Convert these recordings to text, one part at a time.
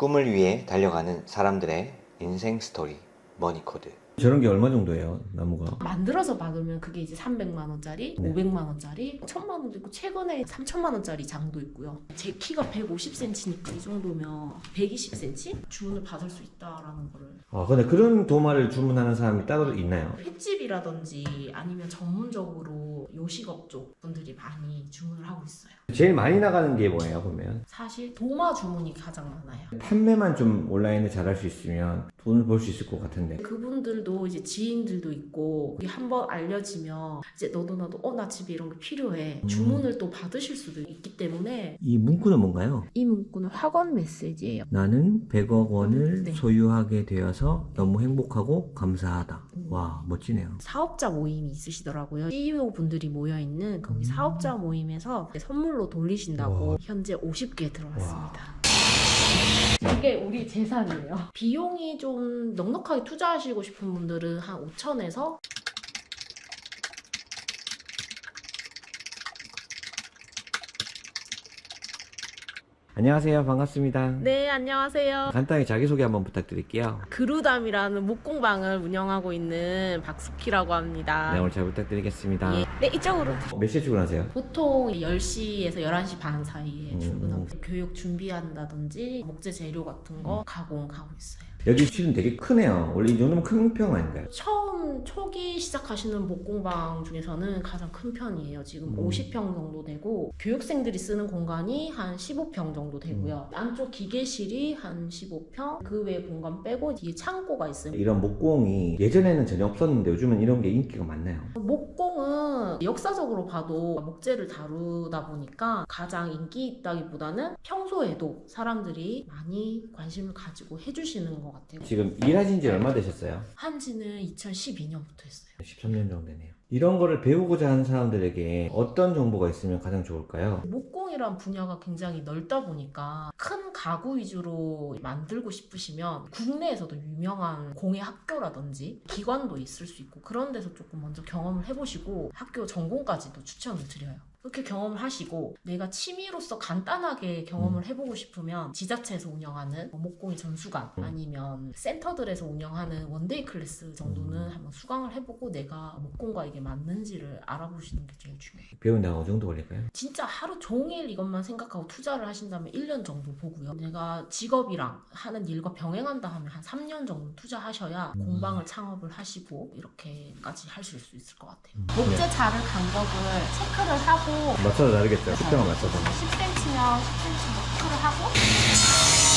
꿈을 위해 달려가는 사람들의 인생 스토리, 머니코드. 저런 게 얼마 정도예요, 나무가? 만들어서 박으면 그게 이제 300만 원짜리, 네. 500만 원짜리, 1000만 원도 있고 최근에 3000만 원짜리 장도 있고요. 제 키가 150cm니까 이 정도면 120cm 주문을 받을 수 있다라는 거를. 근데 그런 도마를 주문하는 사람이 따로 있나요? 횟집이라든지 아니면 전문적으로 요식업 쪽 분들이 많이 주문을 하고 있어요. 제일 많이 나가는 게 뭐예요, 보면? 사실 도마 주문이 가장 많아요. 판매만 좀 온라인에 잘할 수 있으면 돈을 벌 수 있을 것 같은데. 그분들도 이제 지인들도 있고 한번 알려지면 이제 너도 나도 나 집에 이런 게 필요해 주문을 또 받으실 수도 있기 때문에. 이 문구는 뭔가요? 이 문구는 학원 메시지예요. 나는 100억 원을 네. 소유하게 되어서 너무 행복하고 감사하다. 와, 멋지네요. 사업자 모임이 있으시더라고요. CEO 분들이 모여있는 거기 사업자 모임에서 선물로 돌리신다고 와. 현재 50개 들어왔습니다. 이게 우리 재산이에요. 비용이 좀 넉넉하게 투자하시고 싶은 분들은 한 5천에서 안녕하세요, 반갑습니다. 네, 안녕하세요. 간단히 자기소개 한번 부탁드릴게요. 그루담이라는 목공방을 운영하고 있는 박숙희라고 합니다. 네, 오늘 잘 부탁드리겠습니다. 예. 네, 이쪽으로. 몇 시에 출근하세요? 보통 10시에서 11시 반 사이에 음. 출근합니다. 교육 준비한다든지 목재 재료 같은 거 가공하고 있어요. 여기 실은 되게 크네요. 원래 이 정도면 큰 편 아닌가요? 처음 초기 시작하시는 목공방 중에서는 가장 큰 편이에요. 지금 50평 정도 되고 교육생들이 쓰는 공간이 한 15평 정도 되고요. 안쪽 기계실이 한 15평, 그 외 공간 빼고 뒤에 창고가 있어요. 이런 목공이 예전에는 전혀 없었는데 요즘은 이런 게 인기가 많나요? 목공은 역사적으로 봐도 목재를 다루다 보니까 가장 인기 있다기보다는 평소에도 사람들이 많이 관심을 가지고 해주시는 것 같아요. 지금 일하신 지 얼마 되셨어요? 한지는 2012년부터 했어요. 13년 정도 되네요. 이런 거를 배우고자 하는 사람들에게 어떤 정보가 있으면 가장 좋을까요? 목공이란 분야가 굉장히 넓다 보니까 큰 가구 위주로 만들고 싶으시면 국내에서도 유명한 공예 학교라든지 기관도 있을 수 있고 그런 데서 조금 먼저 경험을 해보시고 학교 전공까지도 추천을 드려요. 그렇게 경험을 하시고 내가 취미로서 간단하게 경험을 해보고 싶으면 지자체에서 운영하는 목공의 전수관 아니면 센터들에서 운영하는 원데이 클래스 정도는 한번 수강을 해보고 내가 목공과 이게 맞는지를 알아보시는 게 제일 중요해요. 배우는데 어느 정도 걸릴까요? 진짜 하루 종일 이것만 생각하고 투자를 하신다면 1년 정도 보고요. 내가 직업이랑 하는 일과 병행한다 하면 한 3년 정도 투자하셔야 공방을 창업을 하시고 이렇게까지 하실 수 있을 것 같아요. 목재 자를 간격을 체크를 하고 맞춰서 다르겠죠. 특정을 맞춰서. 10cm면 10cm 체크를 하고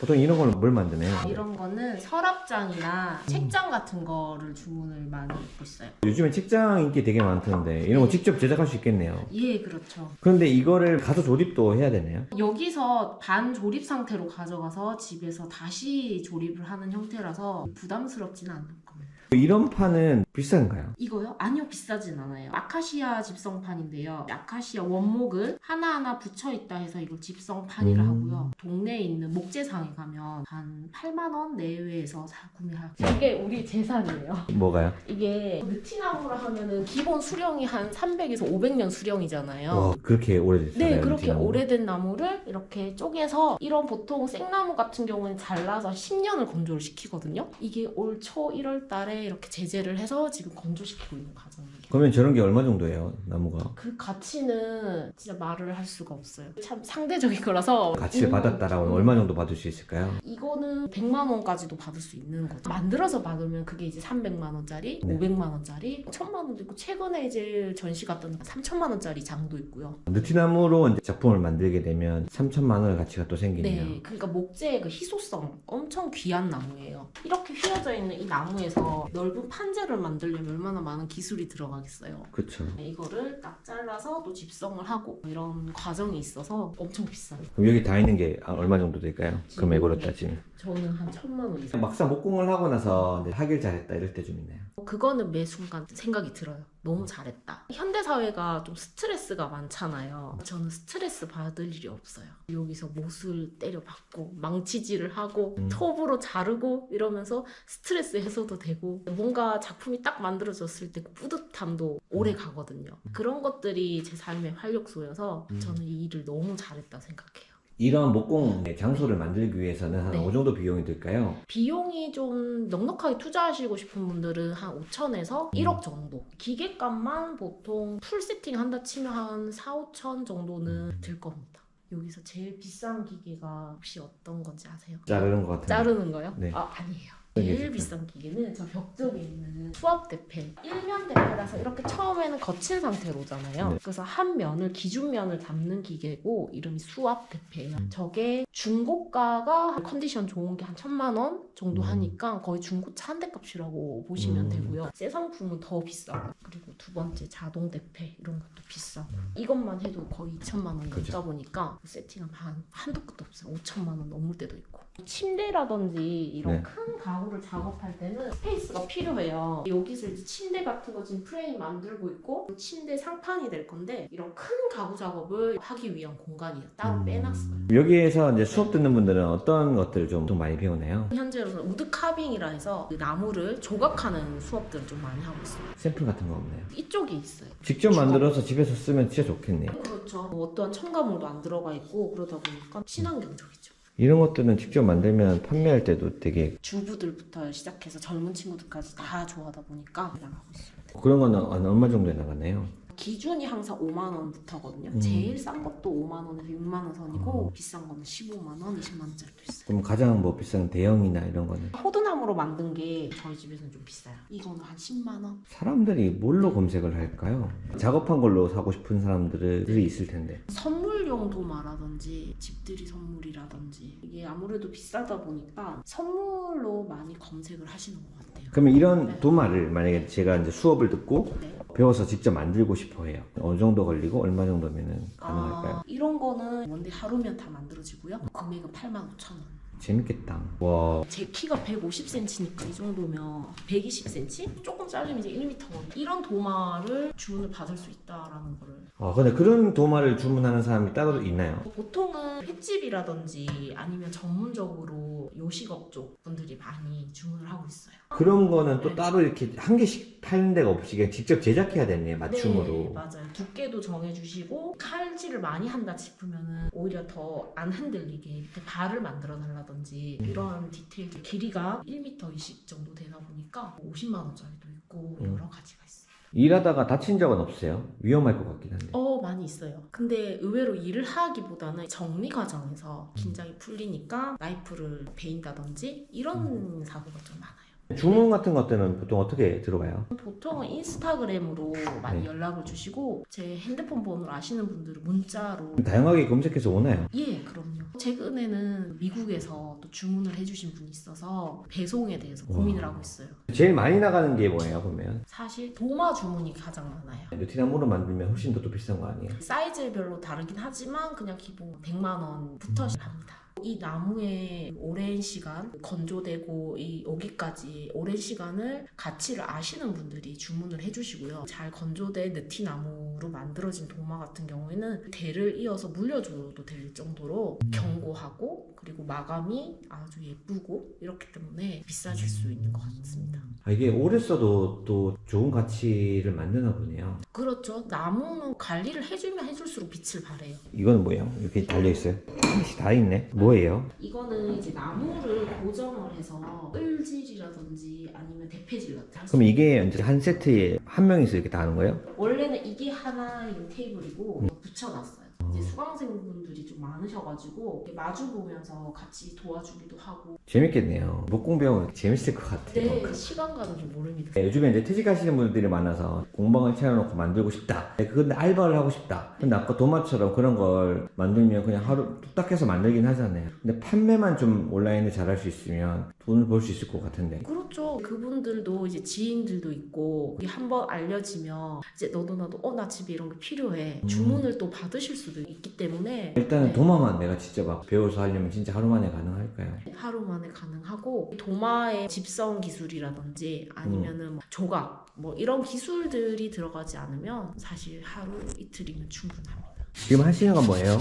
보통 이런 걸로 뭘 만드나요? 이런 거는 서랍장이나 책장 같은 거를 주문을 많이 받고 있어요. 요즘에 책장 인기 되게 많던데 이런 거 직접 제작할 수 있겠네요. 예, 그렇죠. 그런데 이거를 가서 조립도 해야 되나요? 여기서 반조립 상태로 가져가서 집에서 다시 조립을 하는 형태라서 부담스럽지는 않을 겁니다. 이런 판은 비싼가요? 이거요? 아니요, 비싸진 않아요. 아카시아 집성판인데요. 아카시아 원목을 하나하나 붙여있다 해서 이걸 집성판이라 하고요. 동네에 있는 목재상에 가면 한 8만 원 내외에서 구매하고. 이게 우리 재산이에요. 뭐가요? 이게 느티나무라 하면은 기본 수령이 한 300에서 500년 수령이잖아요. 와, 그렇게 오래됐어요? 네, 그렇게 오래된 나무를 이렇게 쪼개서 이런 보통 생나무 같은 경우는 잘라서 10년을 건조를 시키거든요. 이게 올 초 1월 달에 이렇게 제재를 해서 지금 건조시키고 있는 과정이에요. 그러면 저런 게 얼마 정도예요, 나무가? 그 가치는 진짜 말을 할 수가 없어요. 참 상대적인 거라서. 가치를 받았다라고 얼마 정도 받을 수 있을까요? 이거는 100만 원까지도 받을 수 있는 거죠. 만들어서 박으면 그게 이제 300만 원짜리, 네. 500만 원짜리, 1000만 원도 있고 최근에 이제 전시 갔던 3000만 원짜리 장도 있고요. 느티나무로 이제 작품을 만들게 되면 3천만 원의 가치가 또 생기네요. 네, 그러니까 목재의 그 희소성 엄청 귀한 나무예요. 이렇게 휘어져 있는 이 나무에서 넓은 판재를 만들려면 얼마나 많은 기술이 들어가겠어요. 그렇죠. 네, 이거를 딱 잘라서 또 집성을 하고 이런 과정이 있어서 엄청 비싸요. 그럼 여기 다 있는 게 얼마 정도 될까요? 금액으로 따지면. 저는 한 1000만 원 이상. 막상 목공을 하고 나서 이제 하길 잘했다 이럴 때 좀 있나요? 그거는 매 순간 생각이 들어요. 너무 잘했다. 현대사회가 좀 스트레스가 많잖아요. 저는 스트레스 받을 일이 없어요. 여기서 못을 때려박고 망치질을 하고 톱으로 자르고 이러면서 스트레스 해소도 되고 뭔가 작품이 딱 만들어졌을 때 그 뿌듯함도 오래 가거든요. 그런 것들이 제 삶의 활력소여서 저는 이 일을 너무 잘했다 생각해요. 이런 목공 장소를 만들기 위해서는 한 네. 어느 정도 비용이 들까요? 비용이 좀 넉넉하게 투자하시고 싶은 분들은 한 5천에서 1억 정도. 기계값만 보통 풀 세팅 한다 치면 한 4, 5천 정도는 들 겁니다. 여기서 제일 비싼 기계가 혹시 어떤 건지 아세요? 자르는 것 같은데. 자르는 거요? 네. 아니에요. 어떤 게 제일 있을까요? 비싼 기계는 저 벽 쪽에 있는 수압 대패. 일면 대패라서 이렇게 처음에는 거친 상태로 오잖아요. 네. 그래서 한 면을 기준면을 담는 기계고 이름이 수압 대패예요. 저게 중고가가 컨디션 좋은 게 한 1,000만 원 정도 하니까 거의 중고차 한 대 값이라고 보시면 되고요. 새 상품은 더 비싸고 그리고 두 번째 자동 대패 이런 것도 비싸고 이것만 해도 거의 2천만 원 넘다 그죠. 보니까 세팅은 한도 끝도 없어요. 5천만 원 넘을 때도 있고. 침대라든지 이런 네. 큰 가구를 작업할 때는 스페이스가 필요해요. 여기서 이제 침대 같은 거 지금 프레임 만들고 있고 침대 상판이 될 건데 이런 큰 가구 작업을 하기 위한 공간이에요. 따로 빼놨어요. 여기에서 이제 수업 듣는 분들은 어떤 것들을 좀 많이 배우나요? 현재로는 우드 카빙이라 해서 그 나무를 조각하는 수업들을 좀 많이 하고 있어요. 샘플 같은 거 없나요? 이쪽에 있어요. 직접 만들어서 집에서 쓰면 진짜 좋겠네요. 그렇죠. 어떠한 첨가물도 안 들어가 있고 그러다 보니까 친환경적이죠. 이런 것들은 직접 만들면 판매할 때도 되게 주부들부터 시작해서 젊은 친구들까지 다 좋아하다 보니까 나가고 있습니다. 그런 거는 얼마 정도에 나가나요? 기준이 항상 5만 원부터거든요. 제일 싼 것도 5만 원에서 6만 원 선이고 비싼 거는 15만 원, 20만 원짜리도 있어요. 그럼 가장 뭐 비싼 대형이나 이런 거는 호두나무로 만든 게 저희 집에서는 좀 비싸요. 이거는 한 10만 원. 사람들이 뭘로 검색을 할까요? 작업한 걸로 사고 싶은 사람들이 있을 텐데. 선물용 도마라든지 집들이 선물이라든지 이게 아무래도 비싸다 보니까 선물로 많이 검색을 하시는 것 같아요. 그러면 이런 도마를 만약에 제가 이제 수업을 듣고 네. 배워서 직접 만들고 싶어 해요. 어느 정도 걸리고 얼마 정도면은 가능할까요? 이런 거는 원래 하루면 다 만들어지고요. 금액은 85,000원. 재밌겠다. 와. 제 키가 150cm니까 이 정도면 120cm? 조금 잘리면 이제 1m. 이런 도마를 주문을 받을 수 있다라는 거를. 근데 그런 도마를 주문하는 사람이 따로 있나요? 보통은 횟집이라든지 아니면 전문적으로 요식업 쪽 분들이 많이 주문을 하고 있어요. 그런 거는 또 따로 이렇게 한 개씩 파는 데가 없이 그냥 직접 제작해야 되네, 맞춤으로. 네, 맞아요. 두께도 정해주시고 칼질을 많이 한다 싶으면은 오히려 더 안 흔들리게 이렇게 발을 만들어 달라든지 이런 디테일 길이가 1m 20 정도 되다 보니까 50만 원짜리도 있고 여러 가지가 있어요. 일하다가 다친 적은 없어요? 위험할 것 같긴 한데. 많이 있어요. 근데 의외로 일을 하기보다는 정리 과정에서 긴장이 풀리니까 나이프를 베인다든지 이런 사고가 좀 많아요. 주문 같은 것들은 보통 어떻게 들어가요? 보통은 인스타그램으로 많이 네. 연락을 주시고 제 핸드폰 번호를 아시는 분들은 문자로 다양하게 검색해서 오나요? 예, 그럼요. 최근에는 미국에서 또 주문을 해주신 분이 있어서 배송에 대해서 고민을 하고 있어요. 제일 많이 나가는 게 뭐예요, 보면? 사실 도마 주문이 가장 많아요. 느티나무로 만들면 훨씬 더 비싼 거 아니에요? 사이즈별로 다르긴 하지만 그냥 기본 100만 원부터 시작합니다. 이 나무의 오랜 시간 건조되고 이 오기까지 오랜 시간을 가치를 아시는 분들이 주문을 해주시고요. 잘 건조된 느티나무로 만들어진 도마 같은 경우에는 대를 이어서 물려줘도 될 정도로 견고하고 그리고 마감이 아주 예쁘고 이렇기 때문에 비싸질 수 있는 것 같습니다. 이게 오래 써도 또 좋은 가치를 만드나 보네요. 그렇죠. 나무는 관리를 해주면 해줄수록 빛을 발해요. 이거는 뭐예요? 이렇게 달려있어요? 하나씩 다 있네. 뭐예요? 이거는 이제 나무를 고정을 해서 을질이라든지 아니면 대패질라든지 할 수 그럼 이게 이제 한 세트에 한 명이서 이렇게 다 하는 거예요? 원래는 이게 하나의 테이블이고 붙여놨어요. 이제 수강생분들이 좀 많으셔가지고 이렇게 마주 보면서 같이 도와주기도 하고. 재밌겠네요. 목공 배우면 재밌을 것 같아요. 네, 시간 가는 줄 모릅니다. 네, 요즘에 이제 퇴직하시는 분들이 많아서 공방을 차려놓고 만들고 싶다. 근데 알바를 하고 싶다. 근데 아까 도마처럼 그런 걸 만들면 그냥 하루 뚝딱 해서 만들긴 하잖아요. 근데 판매만 좀 온라인에 잘할 수 있으면 돈을 벌 수 있을 것 같은데. 그렇죠. 그분들도 이제 지인들도 있고 한번 알려지면 이제 너도 나도 나 집에 이런 게 필요해. 주문을 또 받으실 수 기술도 있기 때문에 일단은 네. 도마만 내가 직접 막 배워서 하려면 진짜 하루 만에 가능할까요? 하루 만에 가능하고 도마의 집성 기술이라든지 아니면은 뭐 조각 뭐 이런 기술들이 들어가지 않으면 사실 하루 이틀이면 충분합니다. 지금 하시는 건 뭐예요?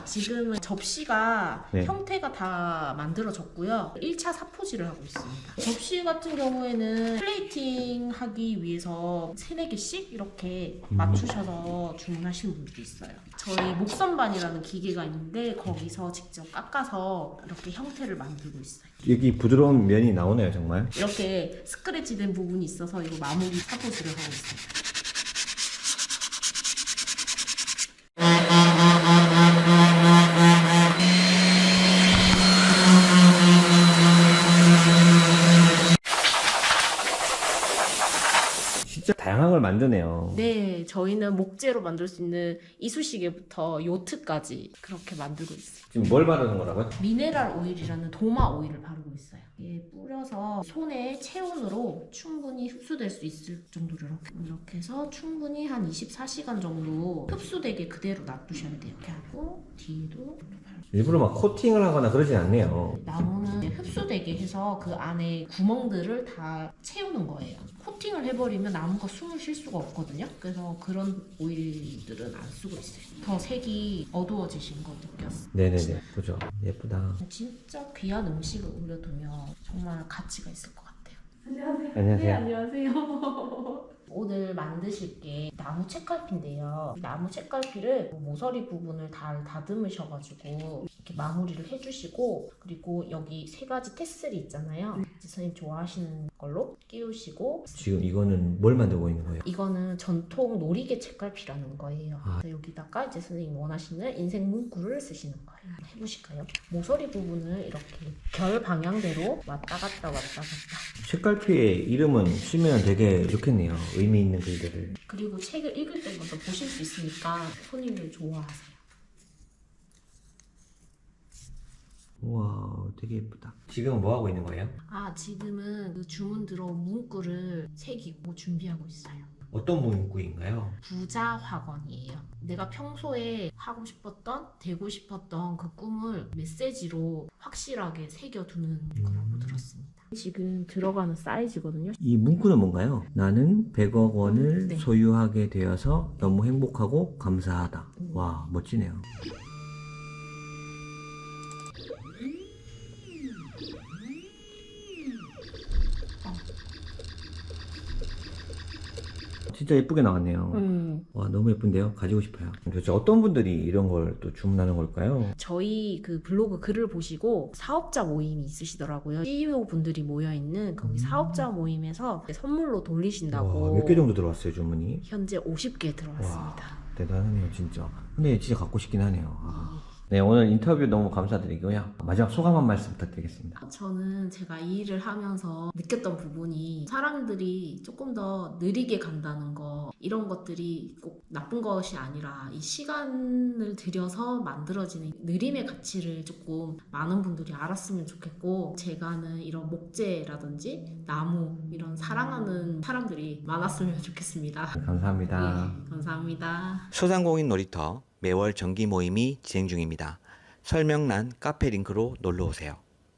지금은 접시가 네. 형태가 다 만들어졌고요. 1차 사포질을 하고 있습니다. 접시 같은 경우에는 플레이팅 하기 위해서 3-4개씩 이렇게 맞추셔서 주문하시는 분들이 있어요. 저희 목선반이라는 기계가 있는데 거기서 직접 깎아서 이렇게 형태를 만들고 있어요. 여기 부드러운 면이 나오네요, 정말. 이렇게 스크래치 된 부분이 있어서 이거 마무리 사포질을 하고 있습니다. 진짜 다양한 걸 만드네요. 네, 저희는 목재로 만들 수 있는 이쑤시개부터 요트까지 그렇게 만들고 있어요. 지금 뭘 바르는 거라고요? 미네랄 오일이라는 도마 오일을 바르고 있어요. 이게 뿌려서 손의 체온으로 충분히 흡수될 수 있을 정도로 이렇게 해서 충분히 한 24시간 정도 흡수되게 그대로 놔두셔야 돼요. 이렇게 하고 뒤에도 일부러 막 코팅을 하거나 그러진 않네요. 나무는 흡수되게 해서 그 안에 구멍들을 다 채우는 거예요. 코팅을 해버리면 나무가 숨을 쉴 수가 없거든요. 그래서 그런 오일들은 안 쓰고 있어요. 더 색이 어두워지신 거 느꼈어요. 네네네, 그죠. 예쁘다. 진짜 귀한 음식을 올려두면 정말 가치가 있을 것 같아요. 안녕하세요. 네, 안녕하세요. 오늘 만드실 게 나무 책갈피인데요. 나무 책갈피를 모서리 부분을 다 다듬으셔가지고 이렇게 마무리를 해주시고, 그리고 여기 3가지 테슬이 있잖아요. 선생님 좋아하시는 걸로 끼우시고, 지금 이거는 뭘 만들고 있는 거예요? 이거는 전통 놀이개 책갈피라는 거예요. 그래서 여기다가 이제 선생님 원하시는 인생 문구를 쓰시는 거예요. 해보실까요? 모서리 부분을 이렇게 결 방향대로 왔다 갔다 왔다 갔다. 책갈피의 이름은 쓰면 되게 좋겠네요. 의미 있는 글들을. 그리고 책을 읽을 때마다 보실 수 있으니까 손님들 좋아하세요. 우와, 되게 예쁘다. 지금은 뭐 하고 있는 거예요? 지금은 그 주문 들어온 문구를 새기고 준비하고 있어요. 어떤 문구인가요? 부자 학원이에요. 내가 평소에 하고 싶었던, 되고 싶었던 그 꿈을 메시지로 확실하게 새겨두는 거라고 들었습니다. 지금 들어가는 사이즈거든요. 이 문구는 뭔가요? 나는 100억 원을 네. 소유하게 되어서 너무 행복하고 감사하다. 와, 멋지네요. 진짜 예쁘게 나왔네요. 와, 너무 예쁜데요? 가지고 싶어요. 도대체 어떤 분들이 이런 걸 또 주문하는 걸까요? 저희 그 블로그 글을 보시고 사업자 모임이 있으시더라고요. CEO 분들이 모여있는 거기 사업자 모임에서 선물로 돌리신다고. 와, 몇 개 정도 들어왔어요, 주문이? 현재 50개 들어왔습니다. 와, 대단하네요, 진짜. 근데 진짜 갖고 싶긴 하네요. 네, 오늘 인터뷰 너무 감사드리고요. 마지막 소감 한 말씀 부탁드리겠습니다. 저는 제가 이 일을 하면서 느꼈던 부분이 사람들이 조금 더 느리게 간다는 거, 이런 것들이 꼭 나쁜 것이 아니라 이 시간을 들여서 만들어지는 느림의 가치를 조금 많은 분들이 알았으면 좋겠고, 제가 하는 이런 목재라든지 나무 이런 사랑하는 사람들이 많았으면 좋겠습니다. 감사합니다. 예, 감사합니다. 소상공인 놀이터 매월 정기 모임이 진행 중입니다. 설명란 카페 링크로 놀러 오세요.